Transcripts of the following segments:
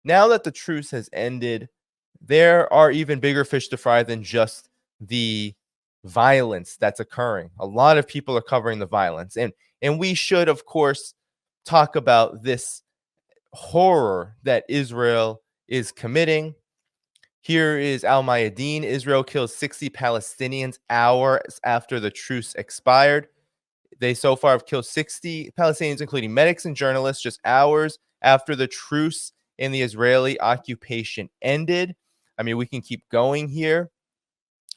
now that the truce has ended, there are even bigger fish to fry than just the violence that's occurring. A lot of people are covering the violence, and we should, of course, talk about this horror that Israel is committing. Here is Al Mayadeen. Israel kills 60 Palestinians hours after the truce expired. They so far have killed 60 Palestinians, including medics and journalists, just hours after the truce in the Israeli occupation ended. I mean, we can keep going here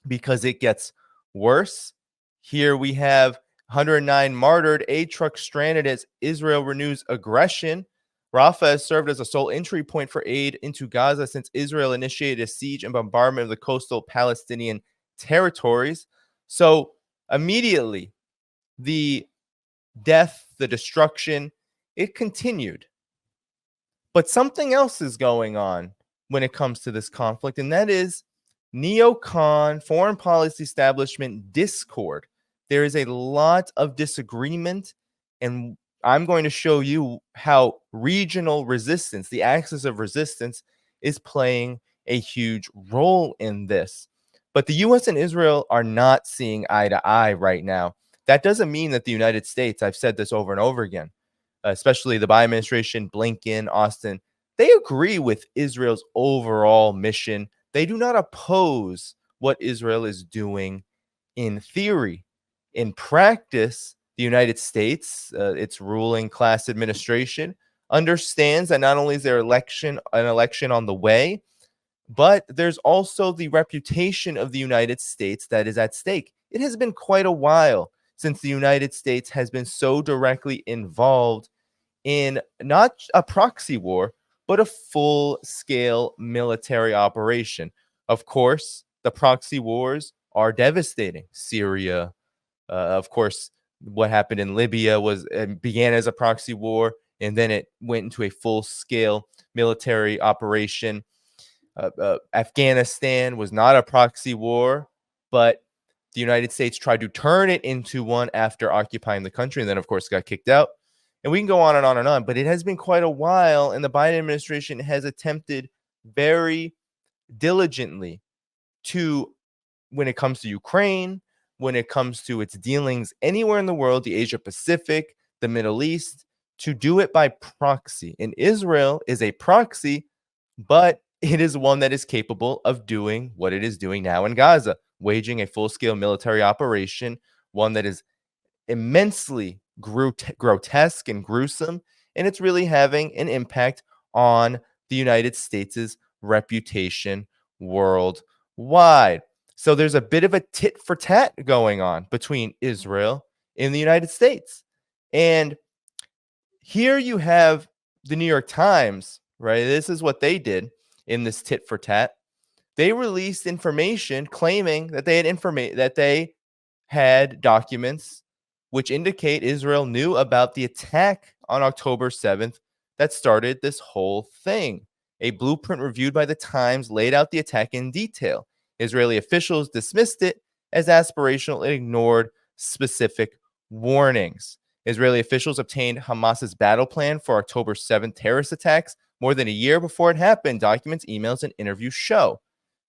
because it gets worse. Here we have 109 martyred, aid truck stranded as Israel renews aggression. Rafah has served as a sole entry point for aid into Gaza since Israel initiated a siege and bombardment of the coastal Palestinian territories. So immediately, the death, the destruction, it continued. But something else is going on when it comes to this conflict, and that is Neocon foreign policy establishment discord. There is a lot of disagreement, and I'm going to show you how regional resistance, the axis of resistance, is playing a huge role in this. But the US and Israel are not seeing eye to eye right now. That doesn't mean that the United States, I've said this over and over again, especially the Biden administration, Blinken, Austin, they agree with Israel's overall mission. They do not oppose what Israel is doing in theory. In practice, the United States, its ruling class administration, understands that not only is there an election on the way, but there's also the reputation of the United States that is at stake. It has been quite a while since the United States has been so directly involved in not a proxy war, but a full-scale military operation. Of course, the proxy wars are devastating. Syria, of course, what happened in Libya began as a proxy war, and then it went into a full-scale military operation. Afghanistan was not a proxy war, but the United States tried to turn it into one after occupying the country, and then, of course, got kicked out. And we can go on and on and on, but it has been quite a while, and the Biden administration has attempted very diligently to, when it comes to Ukraine, when it comes to its dealings anywhere in the world, the Asia Pacific, the Middle East, to do it by proxy. And Israel is a proxy, but it is one that is capable of doing what it is doing now in Gaza, waging a full-scale military operation, one that is immensely grotesque and gruesome, and it's really having an impact on the United States' reputation worldwide. So there's a bit of a tit for tat going on between Israel and the United States. And here you have the New York Times, right? This is what they did in this tit for tat. They released information claiming that they had documents which indicate Israel knew about the attack on October 7th that started this whole thing. A blueprint reviewed by the Times laid out the attack in detail. Israeli officials dismissed it as aspirational and ignored specific warnings. Israeli officials obtained Hamas's battle plan for October 7th terrorist attacks more than a year before it happened, documents, emails, and interviews show.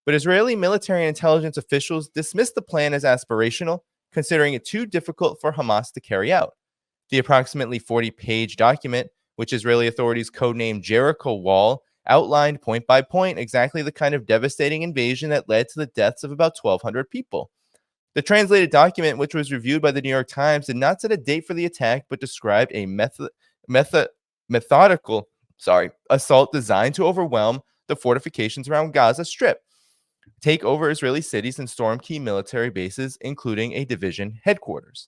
But Israeli military and intelligence officials dismissed the plan as aspirational, considering it too difficult for Hamas to carry out. The approximately 40-page document, which Israeli authorities codenamed Jericho Wall, outlined point by point exactly the kind of devastating invasion that led to the deaths of about 1,200 people. The translated document, which was reviewed by the New York Times, did not set a date for the attack, but described a methodical assault designed to overwhelm the fortifications around Gaza Strip, take over Israeli cities, and storm key military bases, including a division headquarters.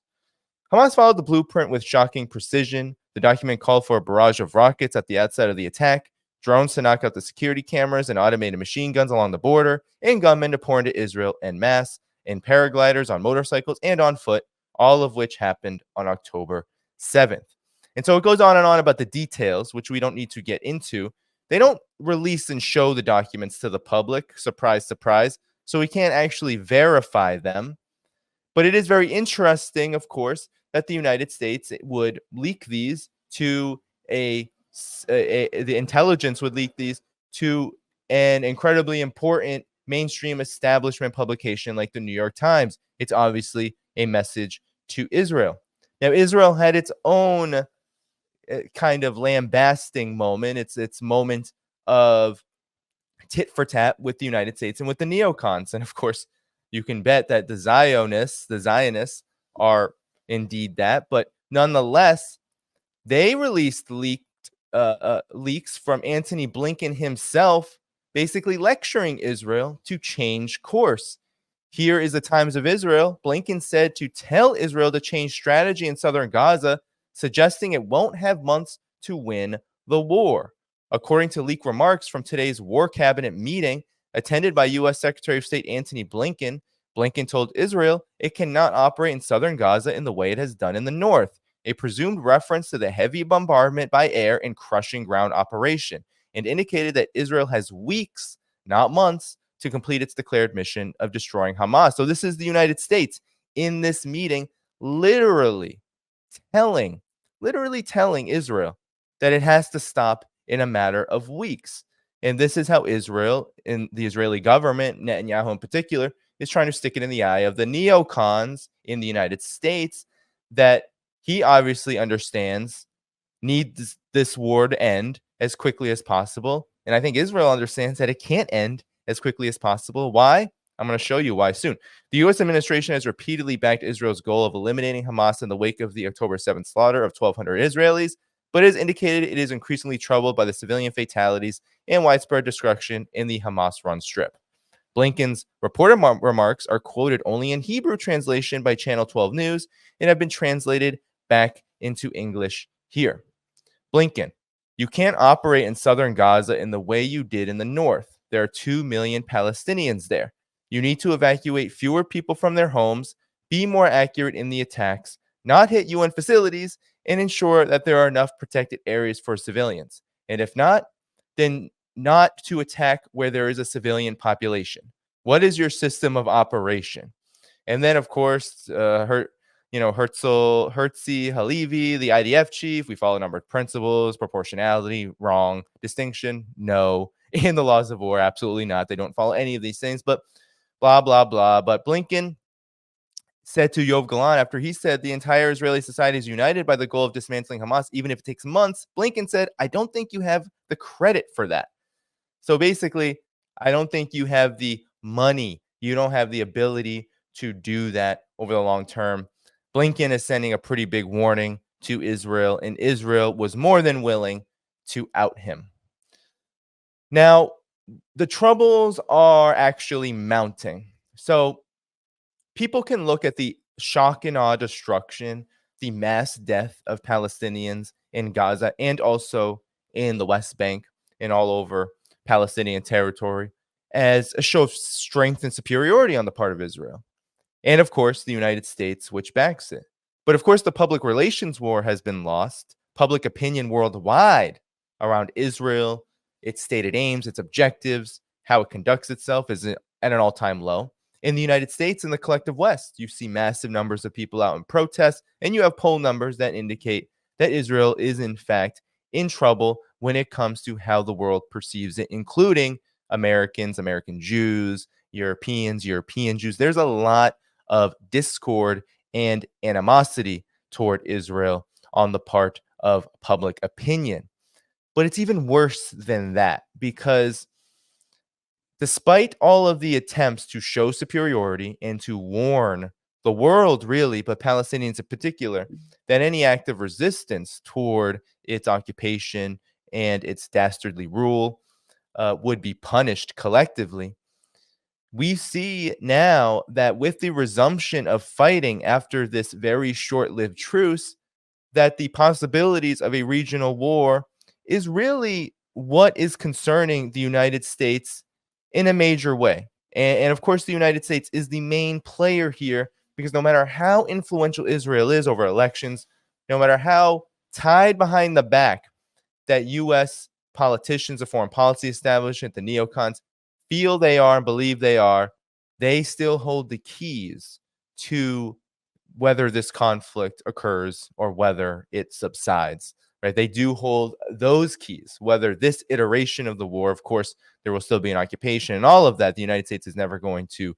Hamas followed the blueprint with shocking precision. The document called for a barrage of rockets at the outset of the attack, drones to knock out the security cameras and automated machine guns along the border, and gunmen to pour into Israel en masse, in paragliders, on motorcycles, and on foot, all of which happened on October 7th. And so it goes on and on about the details, which we don't need to get into. They don't release and show the documents to the public, surprise, surprise, so we can't actually verify them. But it is very interesting, of course, that the United States would leak these to the intelligence would leak these to an incredibly important mainstream establishment publication like the New York Times. It's obviously a message to Israel. Now, Israel had its own kind of lambasting moment. Its moment of tit for tat with the United States and with the neocons. And of course, you can bet that the Zionists are indeed that. But nonetheless, they released leaks from Antony Blinken himself, basically lecturing Israel to change course. Here is the Times of Israel. Blinken said to tell Israel to change strategy in southern Gaza, suggesting it won't have months to win the war. According to leaked remarks from today's War Cabinet meeting, attended by U.S. Secretary of State Antony Blinken, Blinken told Israel it cannot operate in southern Gaza in the way it has done in the north, a presumed reference to the heavy bombardment by air and crushing ground operation, and indicated that Israel has weeks, not months, to complete its declared mission of destroying Hamas. So this is the United States in this meeting literally telling Israel that it has to stop in a matter of weeks. And this is how Israel, and the Israeli government, Netanyahu in particular, is trying to stick it in the eye of the neocons in the United States that he obviously understands need this war to end as quickly as possible. And I think Israel understands that it can't end as quickly as possible. Why? I'm going to show you why soon. The U.S. administration has repeatedly backed Israel's goal of eliminating Hamas in the wake of the October 7th slaughter of 1,200 Israelis, but has indicated it is increasingly troubled by the civilian fatalities and widespread destruction in the Hamas-run Strip. Blinken's reported remarks are quoted only in Hebrew translation by Channel 12 News and have been translated back into English here. Blinken, you can't operate in southern Gaza in the way you did in the north. There are 2 million Palestinians there. You need to evacuate fewer people from their homes, be more accurate in the attacks, not hit UN facilities, and ensure that there are enough protected areas for civilians. And if not, then not to attack where there is a civilian population. What is your system of operation? And then, of course, Herzi Halevi, the IDF chief, we follow numbered principles, proportionality, wrong, distinction, no. In the laws of war, absolutely not. They don't follow any of these things, but blah, blah, blah. But Blinken said to Yoav Galan after he said the entire Israeli society is united by the goal of dismantling Hamas, even if it takes months, Blinken said, I don't think you have the credit for that. So basically, I don't think you have the money. You don't have the ability to do that over the long term. Blinken is sending a pretty big warning to Israel, and Israel was more than willing to out him. Now, the troubles are actually mounting. So people can look at the shock and awe destruction, the mass death of Palestinians in Gaza and also in the West Bank and all over Palestinian territory as a show of strength and superiority on the part of Israel. And of course, the United States, which backs it. But of course, the public relations war has been lost. Public opinion worldwide around Israel, its stated aims, its objectives, how it conducts itself is at an all-time low. In the United States and the collective West, you see massive numbers of people out in protest, and you have poll numbers that indicate that Israel is, in fact, in trouble when it comes to how the world perceives it, including Americans, American Jews, Europeans, European Jews. There's a lot of discord and animosity toward Israel on the part of public opinion. But it's even worse than that, because despite all of the attempts to show superiority and to warn the world, really, but Palestinians in particular, that any act of resistance toward its occupation and its dastardly rule would be punished collectively, we see now that with the resumption of fighting after this very short-lived truce, that the possibilities of a regional war is really what is concerning the United States in a major way. And of course, the United States is the main player here, because no matter how influential Israel is over elections, no matter how tied behind the back that U.S. politicians, the foreign policy establishment, the neocons, feel they are and believe they are, they still hold the keys to whether this conflict occurs or whether it subsides. right? They do hold those keys. Whether this iteration of the war, of course, there will still be an occupation and all of that. The United States is never going to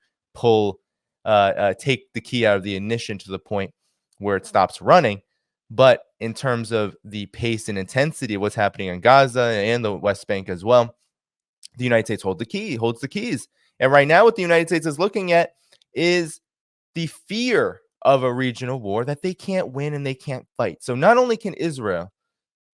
take the key out of the ignition to the point where it stops running. But in terms of the pace and intensity of what's happening in Gaza and the West Bank as well, the United States holds the keys. And right now, what the United States is looking at is the fear of a regional war that they can't win and they can't fight. So not only can Israel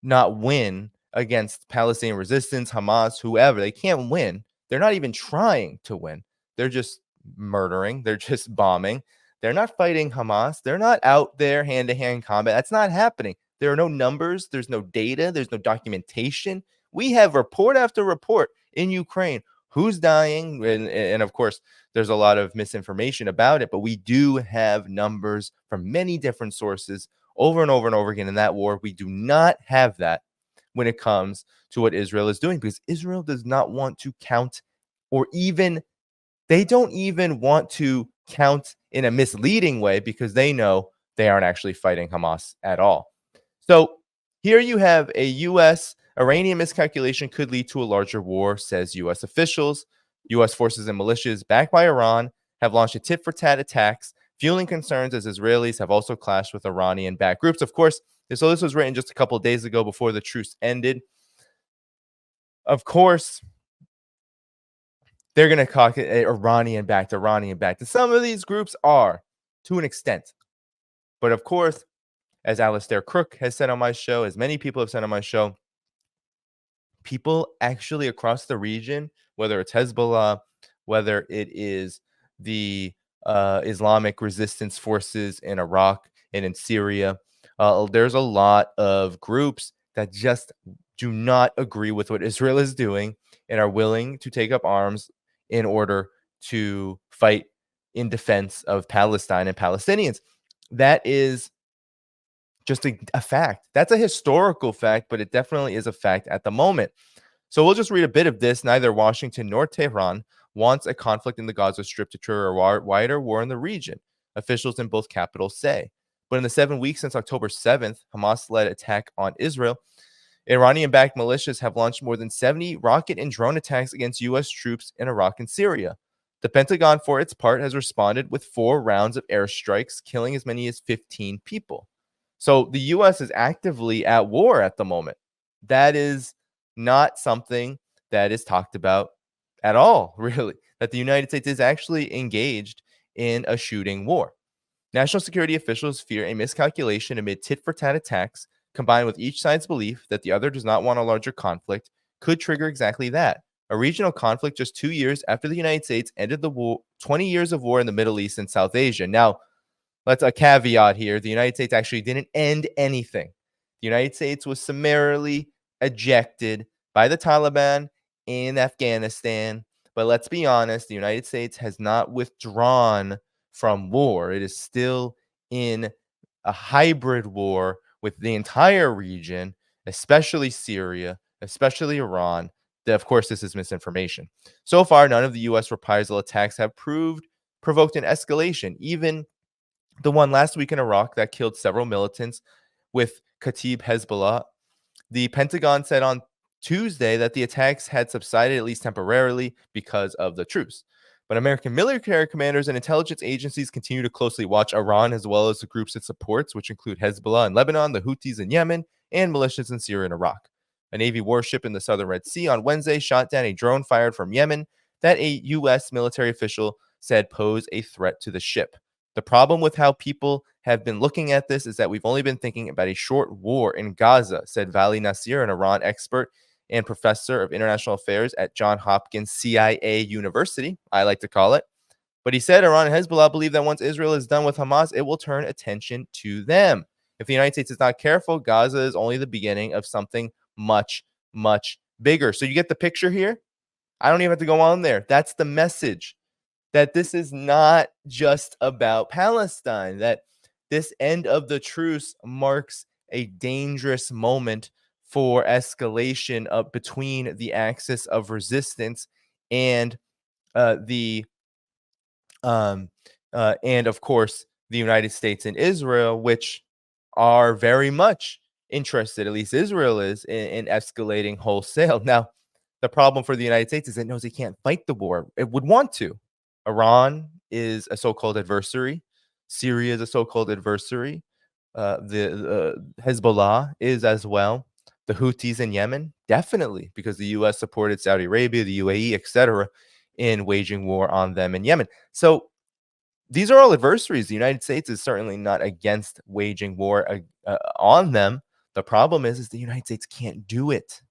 not win against Palestinian resistance, Hamas, whoever, they can't win. They're not even trying to win. They're just murdering. They're just bombing. They're not fighting Hamas. They're not out there hand-to-hand combat. That's not happening. There are no numbers. There's no data. There's no documentation. We have report after report in Ukraine who's dying. And of course, there's a lot of misinformation about it, but we do have numbers from many different sources over and over and over again in that war. We do not have that when it comes to what Israel is doing, because Israel does not want to count, or even they don't even want to count in a misleading way, because they know they aren't actually fighting Hamas at all. So here you have a U.S. Iranian miscalculation could lead to a larger war, says U.S. officials. U.S. forces and militias backed by Iran have launched a tit-for-tat attacks, fueling concerns as Israelis have also clashed with Iranian-backed groups. Of course, this was written just a couple of days ago before the truce ended. Of course, they're going to call it Iranian-backed. And some of these groups are, to an extent. But of course, as Alistair Crook has said on my show, as many people have said on my show, people actually across the region, whether it's Hezbollah, whether it is the Islamic resistance forces in Iraq and in Syria, there's a lot of groups that just do not agree with what Israel is doing and are willing to take up arms in order to fight in defense of Palestine and Palestinians. That is just a fact. That's a historical fact, but it definitely is a fact at the moment. So we'll just read a bit of this. Neither Washington nor Tehran wants a conflict in the Gaza Strip to trigger a wider war in the region, officials in both capitals say. But in the 7 weeks since October 7th, Hamas-led attack on Israel, Iranian-backed militias have launched more than 70 rocket and drone attacks against U.S. troops in Iraq and Syria. The Pentagon, for its part, has responded with 4 rounds of airstrikes, killing as many as 15 people. So the U.S. is actively at war at the moment. That is not something that is talked about at all, really, that the United States is actually engaged in a shooting war. National security officials fear a miscalculation amid tit-for-tat attacks, combined with each side's belief that the other does not want a larger conflict, could trigger exactly that. A regional conflict just 2 years after the United States ended the war, 20 years of war in the Middle East and South Asia. Now, let's a caveat here. The United States actually didn't end anything. The United States was summarily ejected by the Taliban in Afghanistan. But let's be honest, the United States has not withdrawn from war. It is still in a hybrid war with the entire region, especially Syria, especially Iran. Of course, this is misinformation. So far, none of the U.S. reprisal attacks have provoked an escalation. Even the one last week in Iraq that killed several militants with Kataib Hezbollah. The Pentagon said on Tuesday that the attacks had subsided, at least temporarily, because of the truce. But American military commanders and intelligence agencies continue to closely watch Iran, as well as the groups it supports, which include Hezbollah in Lebanon, the Houthis in Yemen, and militias in Syria and Iraq. A Navy warship in the southern Red Sea on Wednesday shot down a drone fired from Yemen that a U.S. military official said posed a threat to the ship. The problem with how people have been looking at this is that we've only been thinking about a short war in Gaza, said Vali Nasir, an Iran expert and professor of international affairs at Johns Hopkins CIA University, I like to call it. But he said Iran and Hezbollah believe that once Israel is done with Hamas, it will turn attention to them. If the United States is not careful, Gaza is only the beginning of something much, much bigger. So you get the picture here? I don't even have to go on there. That's the message. That this is not just about Palestine, that this end of the truce marks a dangerous moment for escalation of between the axis of resistance and and of course the United States and Israel, which are very much interested, at least Israel is, in escalating wholesale. Now, the problem for the United States is it knows it can't fight the war. It would want to. Iran is a so-called adversary. Syria is a so-called adversary. The Hezbollah is as well. The Houthis in Yemen, definitely, because the U.S. supported Saudi Arabia, the UAE, etc., in waging war on them in Yemen. So these are all adversaries. The United States is certainly not against waging war on them. The problem is the United States can't do it.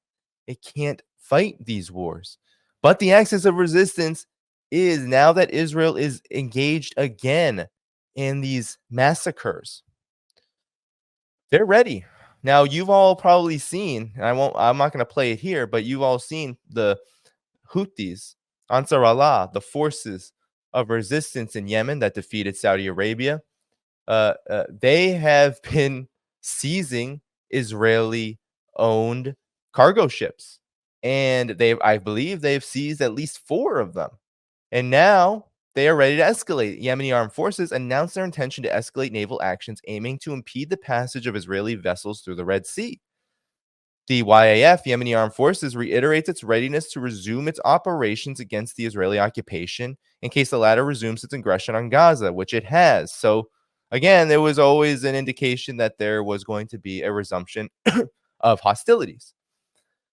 It can't fight these wars. But the axis of resistance is, now that Israel is engaged again in these massacres, they're ready. Now, you've all probably seen, and I'm not going to play it here, but you've all seen the Houthis, Ansar Allah, the forces of resistance in Yemen that defeated Saudi Arabia. They have been seizing Israeli-owned cargo ships, and I believe they've seized at least 4 of them. And now they are ready to escalate. Yemeni armed forces announced their intention to escalate naval actions aiming to impede the passage of Israeli vessels through the Red Sea. The YAF, Yemeni Armed Forces, reiterates its readiness to resume its operations against the Israeli occupation in case the latter resumes its aggression on Gaza, which it has. So, again, there was always an indication that there was going to be a resumption of hostilities.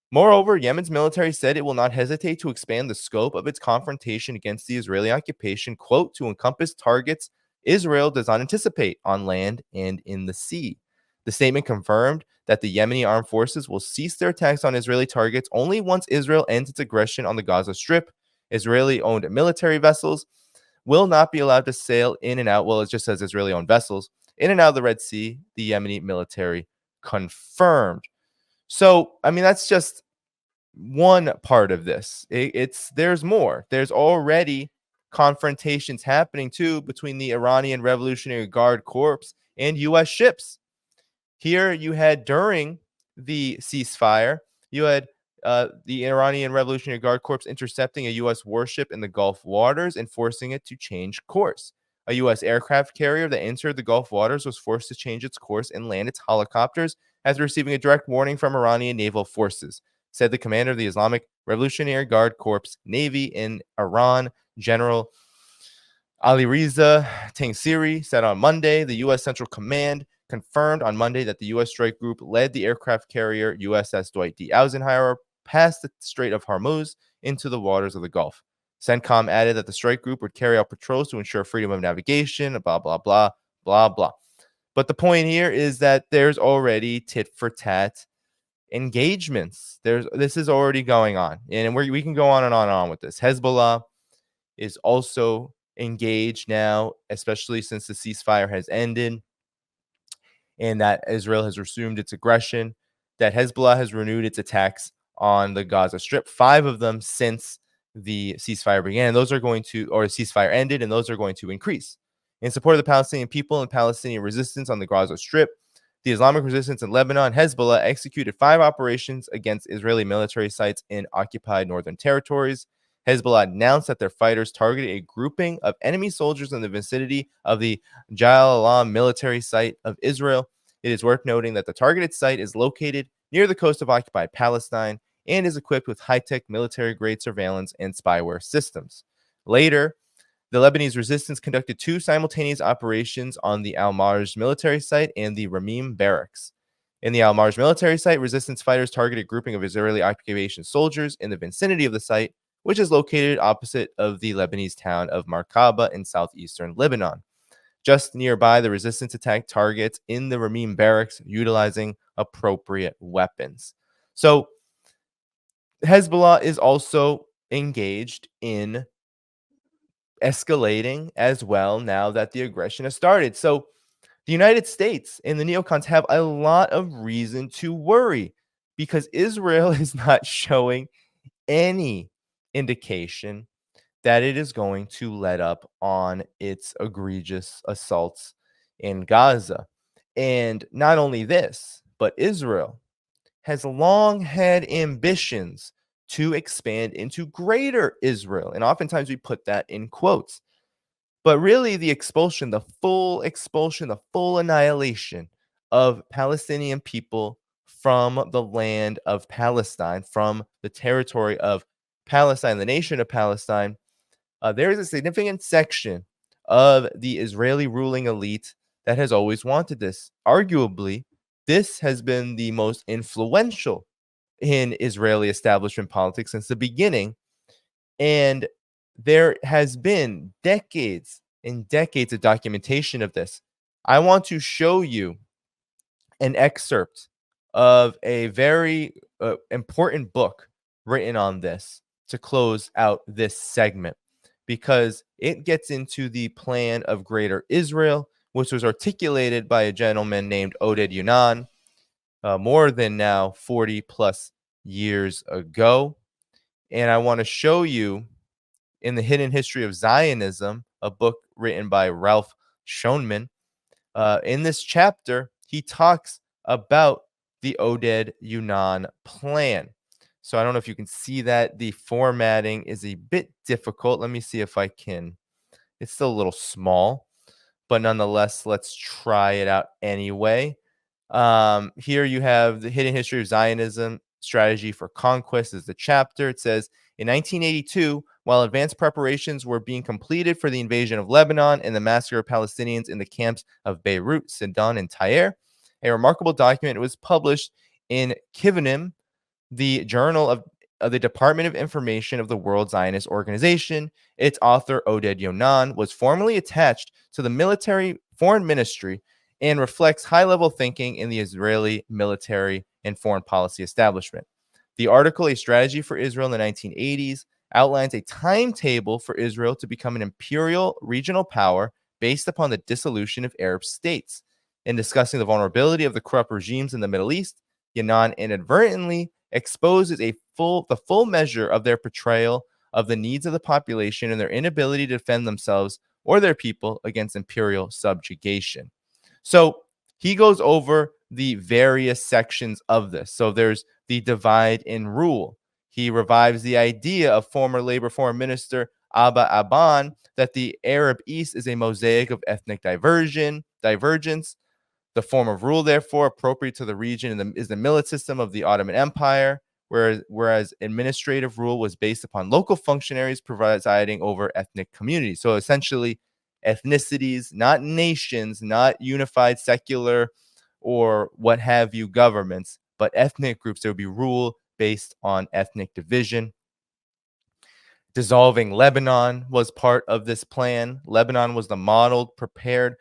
Moreover, Yemen's military said it will not hesitate to expand the scope of its confrontation against the Israeli occupation, quote, to encompass targets Israel does not anticipate on land and in the sea. The statement confirmed that the Yemeni armed forces will cease their attacks on Israeli targets only once Israel ends its aggression on the Gaza Strip. Israeli-owned military vessels will not be allowed to sail in and out. Well, it just says Israeli-owned vessels in and out of the Red Sea, the Yemeni military confirmed. So, I mean, that's just one part of this. There's more. There's already confrontations happening too between the Iranian Revolutionary Guard Corps and U.S. ships. Here you had, during the ceasefire, you had the Iranian Revolutionary Guard Corps intercepting a U.S. warship in the Gulf waters and forcing it to change course. A U.S. aircraft carrier that entered the Gulf waters was forced to change its course and land its helicopters after receiving a direct warning from Iranian naval forces, said the commander of the Islamic Revolutionary Guard Corps Navy in Iran, General Alireza Tangsiri, said on Monday. The U.S. Central Command confirmed on Monday that the U.S. strike group led the aircraft carrier USS Dwight D. Eisenhower past the Strait of Hormuz into the waters of the Gulf. CENTCOM added that the strike group would carry out patrols to ensure freedom of navigation, blah, blah, blah, blah, blah. But the point here is that there's already tit-for-tat engagements. This is already going on. And we can go on and on with this. Hezbollah is also engaged now, especially since the ceasefire has ended and that Israel has resumed its aggression, that Hezbollah has renewed its attacks on the Gaza Strip, 5 of them since the ceasefire began. Those are going to, or the ceasefire ended, and those are going to increase. In support of the Palestinian people and Palestinian resistance on the Gaza Strip, the Islamic resistance in Lebanon, Hezbollah, executed 5 operations against Israeli military sites in occupied northern territories. Hezbollah announced that their fighters targeted a grouping of enemy soldiers in the vicinity of the Jalalabad military site of Israel. It is worth noting that the targeted site is located near the coast of occupied Palestine and is equipped with high-tech military-grade surveillance and spyware systems. Later, the Lebanese resistance conducted 2 simultaneous operations on the Al-Marj military site and the Ramim barracks. In the Al-Marj military site, resistance fighters targeted a grouping of Israeli occupation soldiers in the vicinity of the site, which is located opposite of the Lebanese town of Markaba in southeastern Lebanon. Just nearby, the resistance attacked targets in the Ramim barracks utilizing appropriate weapons. So Hezbollah is also engaged in escalating as well now that the aggression has started. So the United States and the Neocons have a lot of reason to worry because Israel is not showing any indication that it is going to let up on its egregious assaults in Gaza. And not only this, but Israel has long had ambitions to expand into greater Israel. And oftentimes we put that in quotes. But really, the full expulsion, the full annihilation of Palestinian people from the land of Palestine, from the territory of Palestine, the nation of Palestine, there is a significant section of the Israeli ruling elite that has always wanted this. Arguably, this has been the most influential in Israeli establishment politics since the beginning. And there has been decades and decades of documentation of this. I want to show you an excerpt of a very important book written on this to close out this segment, because it gets into the plan of Greater Israel, which was articulated by a gentleman named ODed Yan more than now 40 plus years ago. And I want to show you in The Hidden History of Zionism, a book written by Ralph Schoenman. In this chapter, he talks about the ODed Yan Plan. So I don't know if you can see that. The formatting is a bit difficult. Let me see if I can. It's still a little small, but nonetheless, let's try it out anyway. Here you have The Hidden History of Zionism, Strategy for Conquest is the chapter. It says, in 1982, while advanced preparations were being completed for the invasion of Lebanon and the massacre of Palestinians in the camps of Beirut, Sidon, and Tyre, a remarkable document was published in Kivanim, the journal of the Department of Information of the World Zionist Organization. Its author, ODed Yan, was formerly attached to the military foreign ministry and reflects high-level thinking in the Israeli military and foreign policy establishment. The article, A Strategy for Israel in the 1980s, outlines a timetable for Israel to become an imperial regional power based upon the dissolution of Arab states. In discussing the vulnerability of the corrupt regimes in the Middle East, Yan inadvertently exposes the full measure of their portrayal of the needs of the population and their inability to defend themselves or their people against imperial subjugation. So he goes over the various sections of this. So there's the divide and rule. He revives the idea of former Labor Foreign Minister Abba Aban that the Arab East is a mosaic of ethnic divergence. The form of rule, therefore, appropriate to the region is the millet system of the Ottoman Empire, whereas administrative rule was based upon local functionaries presiding over ethnic communities. So essentially, ethnicities, not nations, not unified secular or what have you governments, but ethnic groups. There would be rule based on ethnic division. Dissolving Lebanon was part of this plan. Lebanon was the model prepared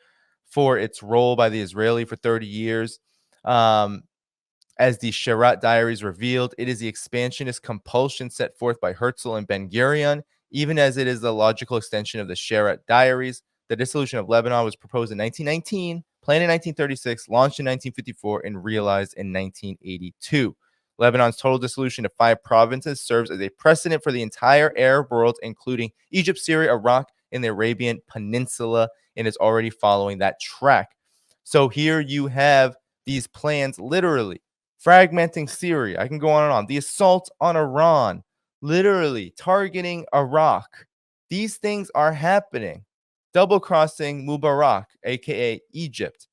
for its role by the Israeli for 30 years. As the Sherat diaries revealed, it is the expansionist compulsion set forth by Herzl and Ben-Gurion, even as it is the logical extension of the Sherat diaries. The dissolution of Lebanon was proposed in 1919, planned in 1936, launched in 1954, and realized in 1982. Lebanon's total dissolution to 5 provinces serves as a precedent for the entire Arab world, including Egypt, Syria, Iraq, and the Arabian Peninsula, and is already following that track. So here you have these plans literally fragmenting Syria. I can go on and on. The assault on Iran, literally targeting Iraq. These things are happening. Double-crossing Mubarak, aka Egypt,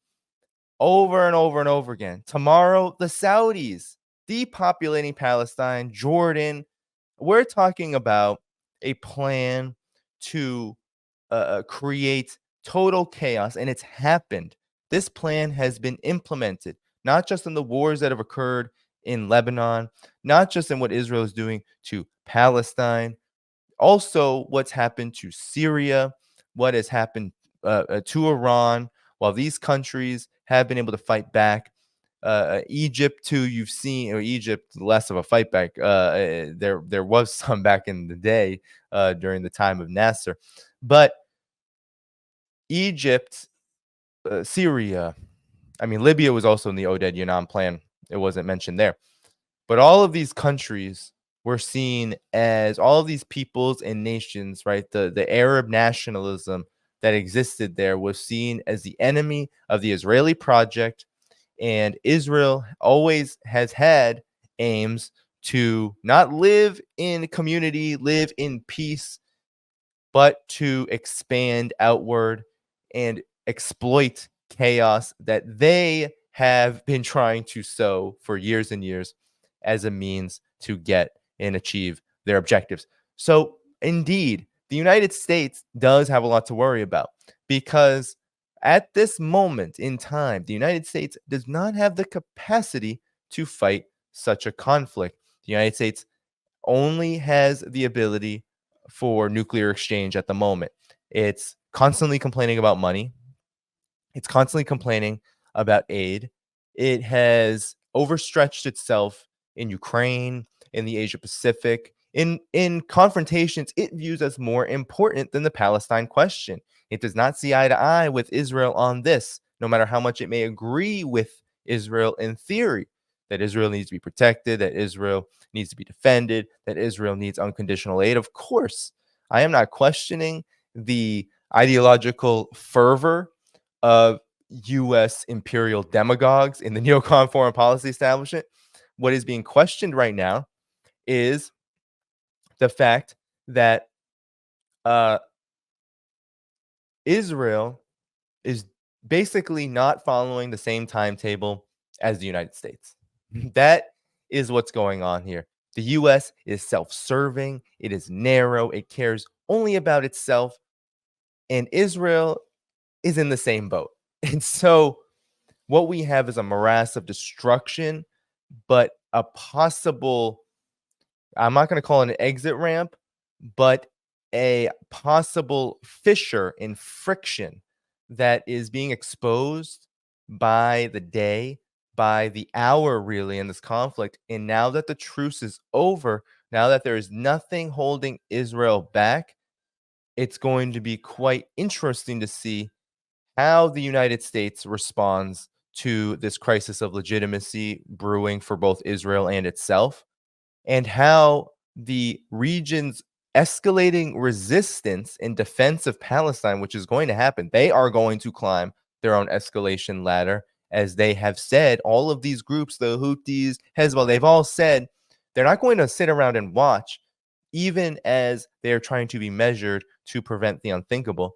over and over and over again. Tomorrow, the Saudis depopulating Palestine, Jordan. We're talking about a plan to create total chaos, and it's happened. This plan has been implemented, not just in the wars that have occurred in Lebanon, not just in what Israel is doing to Palestine, also what's happened to Syria, what has happened to Iran, while these countries have been able to fight back. Egypt too, you've seen, or Egypt less of a fight back. There was some back in the day during the time of Nasser, but Egypt, Syria, I mean, Libya was also in the ODed Yan Plan. It wasn't mentioned there. But all of these countries were seen as, all of these peoples and nations, right? The Arab nationalism that existed there was seen as the enemy of the Israeli project. And Israel always has had aims to not live in community, live in peace, but to expand outward and exploit chaos that they have been trying to sow for years and years as a means to get and achieve their objectives. So indeed, the United States does have a lot to worry about, because at this moment in time, the United States does not have the capacity to fight such a conflict. The United States only has the ability for nuclear exchange at the moment. It's constantly complaining about money. It's constantly complaining about aid. It has overstretched itself in Ukraine, in the Asia Pacific, in confrontations it views as more important than the Palestine question. It does not see eye to eye with Israel on this, no matter how much it may agree with Israel in theory, that Israel needs to be protected, that Israel needs to be defended, that Israel needs unconditional aid. Of course, I am not questioning the ideological fervor of U.S. imperial demagogues in the neocon foreign policy establishment. What is being questioned right now is the fact that Israel is basically not following the same timetable as the United States. That is what's going on here. The U.S. is self-serving. It is narrow. It cares only about itself. And Israel is in the same boat. And so what we have is a morass of destruction, but a possible, I'm not going to call it an exit ramp, but a possible fissure in friction that is being exposed by the day, by the hour, really, in this conflict. And now that the truce is over, now that there is nothing holding Israel back, it's going to be quite interesting to see how the United States responds to this crisis of legitimacy brewing for both Israel and itself, and how the region's escalating resistance in defense of Palestine, which is going to happen. They are going to climb their own escalation ladder, as they have said. All of these groups, the Houthis, Hezbollah, they've all said they're not going to sit around and watch, even as they are trying to be measured to prevent the unthinkable.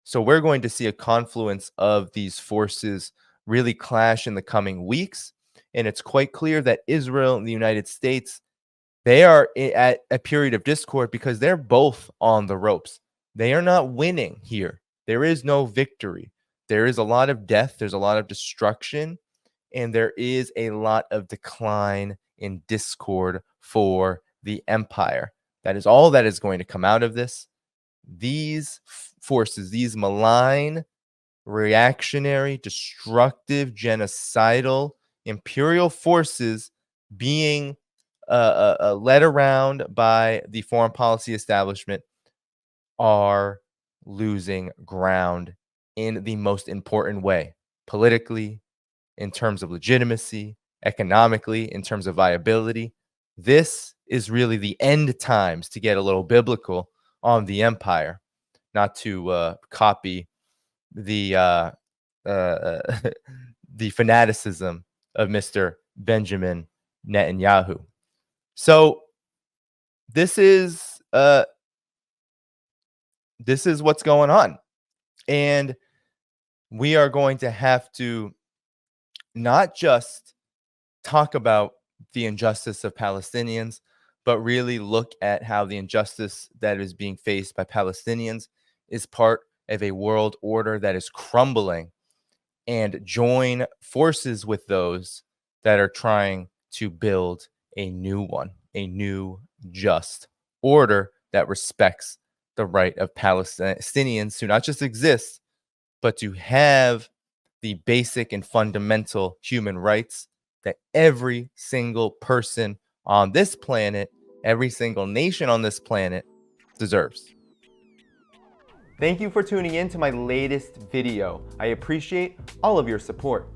So we're going to see a confluence of these forces really clash in the coming weeks. And it's quite clear that Israel and the United States, they are at a period of discord, because they're both on the ropes. They are not winning here. There is no victory. There is a lot of death. There's a lot of destruction. And there is a lot of decline in discord for the empire. That is all that is going to come out of this. These forces, these malign, reactionary, destructive, genocidal, imperial forces being led around by the foreign policy establishment, are losing ground in the most important way, politically, in terms of legitimacy, economically, in terms of viability. This is really the end times, to get a little biblical on the empire, not to copy the the fanaticism of Mr. Benjamin Netanyahu. So this is what's going on, and we are going to have to not just talk about the injustice of Palestinians, but really look at how the injustice that is being faced by Palestinians is part of a world order that is crumbling, and join forces with those that are trying to build a new one, a new just order that respects the right of Palestinians to not just exist, but to have the basic and fundamental human rights that every single person on this planet, every single nation on this planet deserves. Thank you for tuning in to my latest video. I appreciate all of your support.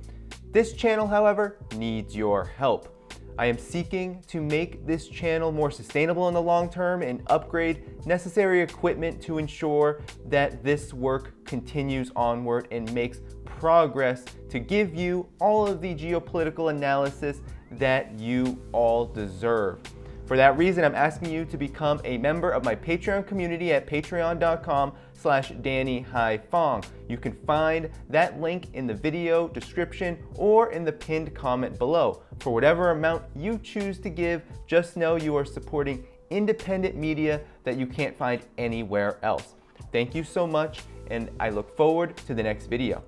This channel, however, needs your help. I am seeking to make this channel more sustainable in the long term and upgrade necessary equipment to ensure that this work continues onward and makes progress to give you all of the geopolitical analysis that you all deserve. For that reason, I'm asking you to become a member of my Patreon community at patreon.com/DannyHaiphong. You can find that link in the video description or in the pinned comment below. For whatever amount you choose to give, just know you are supporting independent media that you can't find anywhere else. Thank you so much, and I look forward to the next video.